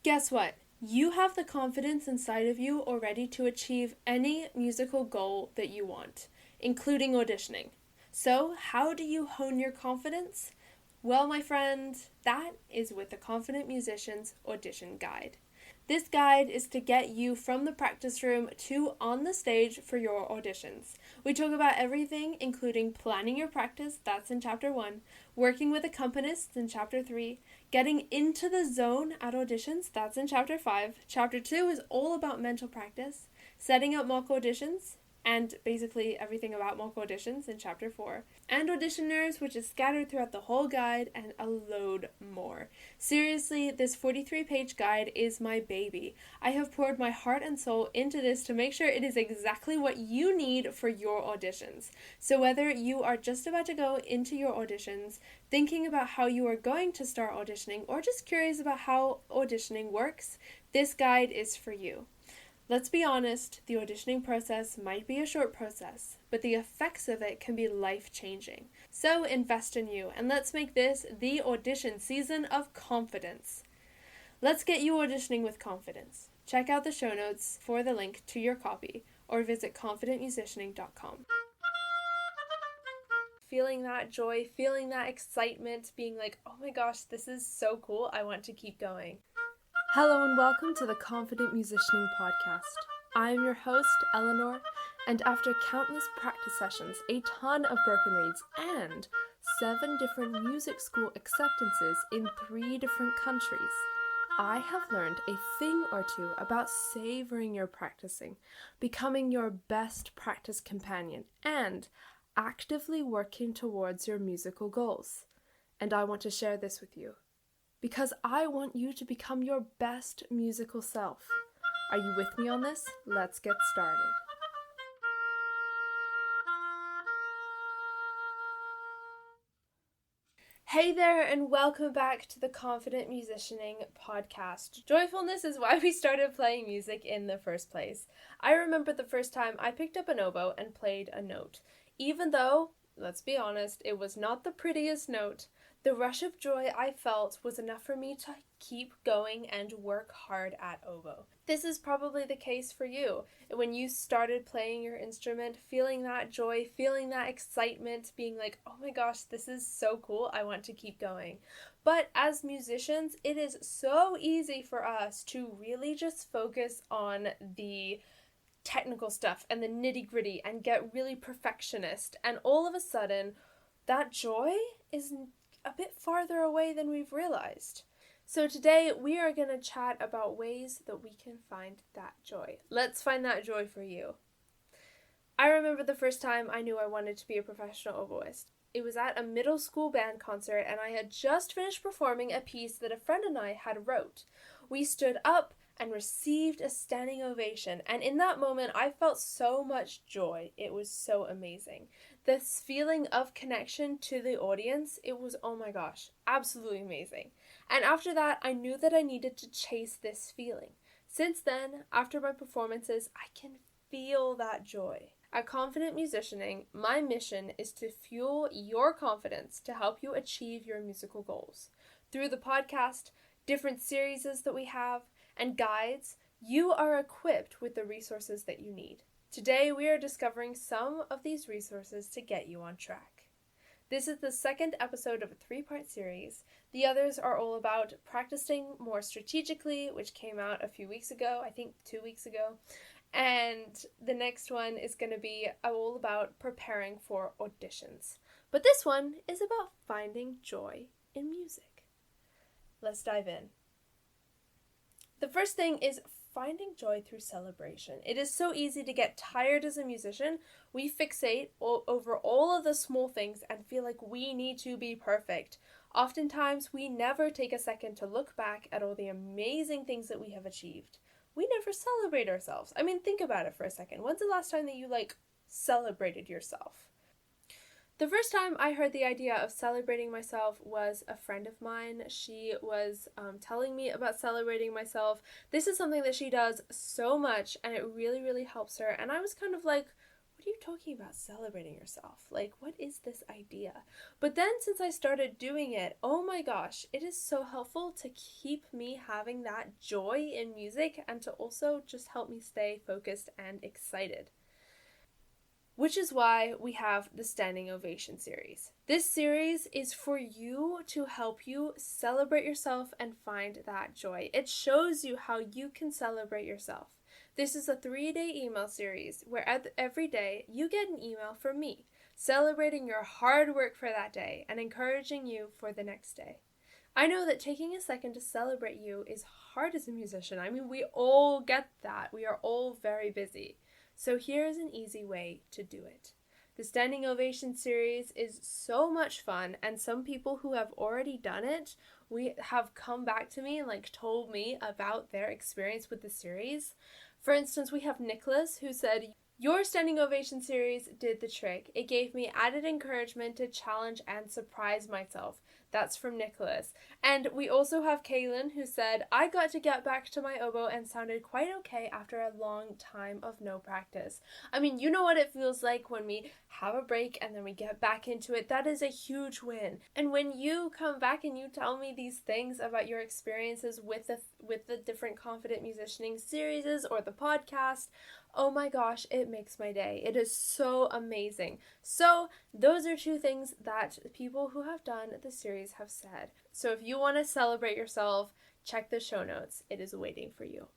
Guess what? You have the confidence inside of you already to achieve any musical goal that you want, including auditioning. So, how do you hone your confidence? Well, my friend, that is with the Confident Musician's Audition Guide. This guide is to get you from the practice room to on the stage for your auditions. We talk about everything, including planning your practice, that's in Chapter 1, working with accompanists in Chapter 3, getting into the zone at auditions, that's in Chapter 5. Chapter 2 is all about mental practice, setting up mock auditions, and basically everything about mock auditions in Chapter 4, and auditioners, which is scattered throughout the whole guide, and a load more. Seriously, this 43-page guide is my baby. I have poured my heart and soul into this to make sure it is exactly what you need for your auditions. So whether you are just about to go into your auditions, thinking about how you are going to start auditioning, or just curious about how auditioning works, this guide is for you. Let's be honest, the auditioning process might be a short process, but the effects of it can be life-changing. So invest in you, and let's make this the audition season of confidence. Let's get you auditioning with confidence. Check out the show notes for the link to your copy, or visit confidentmusicianing.com. Feeling that joy, feeling that excitement, being like, oh my gosh, this is so cool, I want to keep going. Hello and welcome to the Confident Musicianing Podcast. I am your host, Eleanor, and after countless practice sessions, a ton of broken reeds, and 7 different music school acceptances in 3 different countries, I have learned a thing or two about savoring your practicing, becoming your best practice companion, and actively working towards your musical goals. And I want to share this with you, because I want you to become your best musical self. Are you with me on this? Let's get started. Hey there, and welcome back to the Confident Musicianing Podcast. Joyfulness is why we started playing music in the first place. I remember the first time I picked up an oboe and played a note. Even though, let's be honest, it was not the prettiest note, the rush of joy I felt was enough for me to keep going and work hard at oboe. This is probably the case for you. When you started playing your instrument, feeling that joy, feeling that excitement, being like, oh my gosh, this is so cool, I want to keep going. But as musicians, it is so easy for us to really just focus on the technical stuff and the nitty-gritty and get really perfectionist, and all of a sudden, that joy is a bit farther away than we've realized. So today we are going to chat about ways that we can find that joy. Let's find that joy for you. I remember the first time I knew I wanted to be a professional oboist. It was at a middle school band concert, and I had just finished performing a piece that a friend and I had wrote. We stood up and received a standing ovation, and in that moment I felt so much joy. It was so amazing. This feeling of connection to the audience, it was, oh my gosh, absolutely amazing. And after that, I knew that I needed to chase this feeling. Since then, after my performances, I can feel that joy. At Confident Musicianing, my mission is to fuel your confidence to help you achieve your musical goals. Through the podcast, different series that we have, and guides, you are equipped with the resources that you need. Today, we are discovering some of these resources to get you on track. This is the second episode of a 3-part series. The others are all about practicing more strategically, which came out a few weeks ago, I think 2 weeks ago. And the next one is going to be all about preparing for auditions. But this one is about finding joy in music. Let's dive in. The first thing is finding joy through celebration. It is so easy to get tired as a musician. We fixate over all of the small things and feel like we need to be perfect. Oftentimes, we never take a second to look back at all the amazing things that we have achieved. We never celebrate ourselves. I mean, think about it for a second. When's the last time that you, celebrated yourself? The first time I heard the idea of celebrating myself was a friend of mine. She was telling me about celebrating myself. This is something that she does so much, and it really, really helps her. And I was kind of like, what are you talking about celebrating yourself? Like, what is this idea? But then since I started doing it, oh my gosh, it is so helpful to keep me having that joy in music and to also just help me stay focused and excited. Which is why we have the Standing Ovation series. This series is for you to help you celebrate yourself and find that joy. It shows you how you can celebrate yourself. This is a 3-day email series where every day you get an email from me celebrating your hard work for that day and encouraging you for the next day. I know that taking a second to celebrate you is hard as a musician. I mean, we all get that. We are all very busy. So here's an easy way to do it. The Standing Ovation series is so much fun, and some people who have already done it, we have come back to me and told me about their experience with the series. For instance, we have Nicholas who said, "Your Standing Ovation series did the trick. It gave me added encouragement to challenge and surprise myself." That's from Nicholas. And we also have Kaylin who said, "I got to get back to my oboe and sounded quite okay after a long time of no practice." I mean, you know what it feels like when we have a break and then we get back into it. That is a huge win. And when you come back and you tell me these things about your experiences with the different Confident Musicianing series or the podcast, oh my gosh, it makes my day. It is so amazing. So those are two things that people who have done the series have said. So if you want to celebrate yourself, check the show notes. It is waiting for you.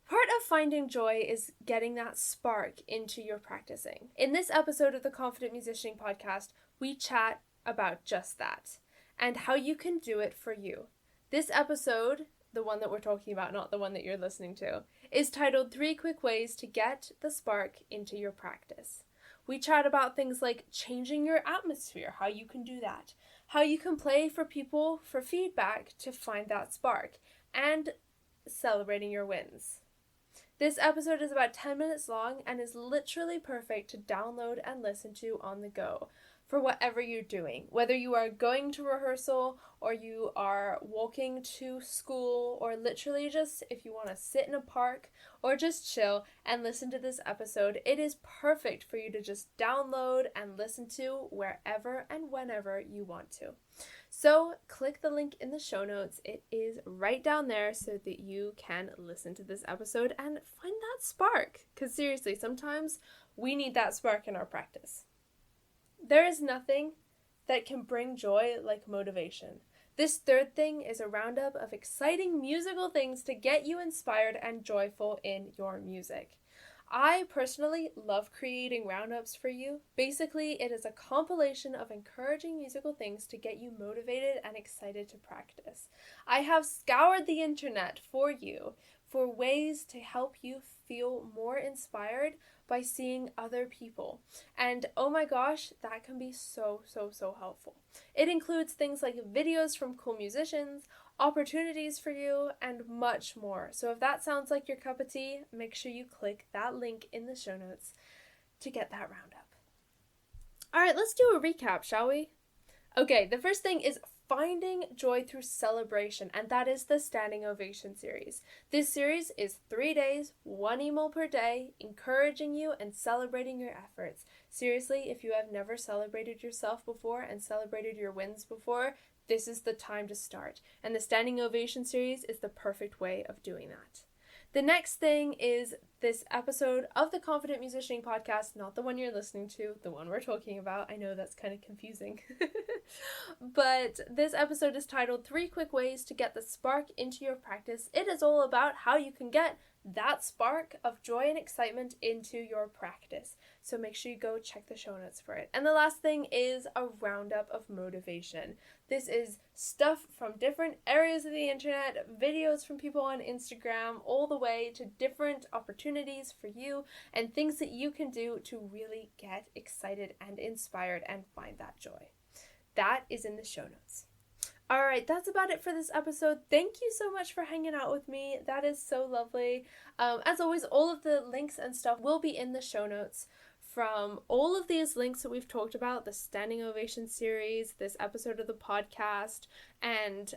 Part of finding joy is getting that spark into your practicing. In this episode of the Confident Musicianing podcast, we chat about just that and how you can do it for you. This episode, the one that we're talking about, not the one that you're listening to, is titled 3 Quick Ways to Get the Spark into Your Practice. We chat about things like changing your atmosphere, how you can do that, how you can play for people for feedback to find that spark, and celebrating your wins. This episode is about 10 minutes long and is literally perfect to download and listen to on the go for whatever you're doing. Whether you are going to rehearsal or you are walking to school or literally just if you want to sit in a park or just chill and listen to this episode, it is perfect for you to just download and listen to wherever and whenever you want to. So click the link in the show notes. It is right down there so that you can listen to this episode and find that spark. Because seriously, sometimes we need that spark in our practice. There is nothing that can bring joy like motivation. This third thing is a roundup of exciting musical things to get you inspired and joyful in your music. I personally love creating roundups for you. Basically, it is a compilation of encouraging musical things to get you motivated and excited to practice. I have scoured the internet for you for ways to help you feel more inspired by seeing other people. And oh my gosh, that can be so helpful. It includes things like videos from cool musicians, opportunities for you, and much more. So if that sounds like your cup of tea, make sure you click that link in the show notes to get that roundup. All right, let's do a recap, shall we? Okay, the first thing is finding joy through celebration, and that is the Standing Ovation series. This series is 3 days, 1 email per day, encouraging you and celebrating your efforts. Seriously, if you have never celebrated yourself before and celebrated your wins before, this is the time to start. And the Standing Ovation series is the perfect way of doing that. The next thing is this episode of the Confident Musicianing podcast, not the one you're listening to, the one we're talking about. I know that's kind of confusing. But this episode is titled 3 Quick Ways to Get the Spark into Your Practice. It is all about how you can get that spark of joy and excitement into your practice. So make sure you go check the show notes for it. And the last thing is a roundup of motivation. This is stuff from different areas of the internet, videos from people on Instagram, all the way to different opportunities for you and things that you can do to really get excited and inspired and find that joy. That is in the show notes. All right, that's about it for this episode. Thank you so much for hanging out with me. That is so lovely. As always, all of the links and stuff will be in the show notes from all of these links that we've talked about, the Standing Ovation series, this episode of the podcast, and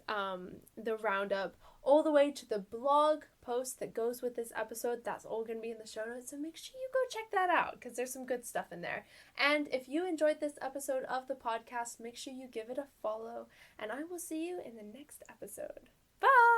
the roundup. all the way to the blog post that goes with this episode. That's all going to be in the show notes, so make sure you go check that out because there's some good stuff in there. And if you enjoyed this episode of the podcast, make sure you give it a follow, and I will see you in the next episode. Bye!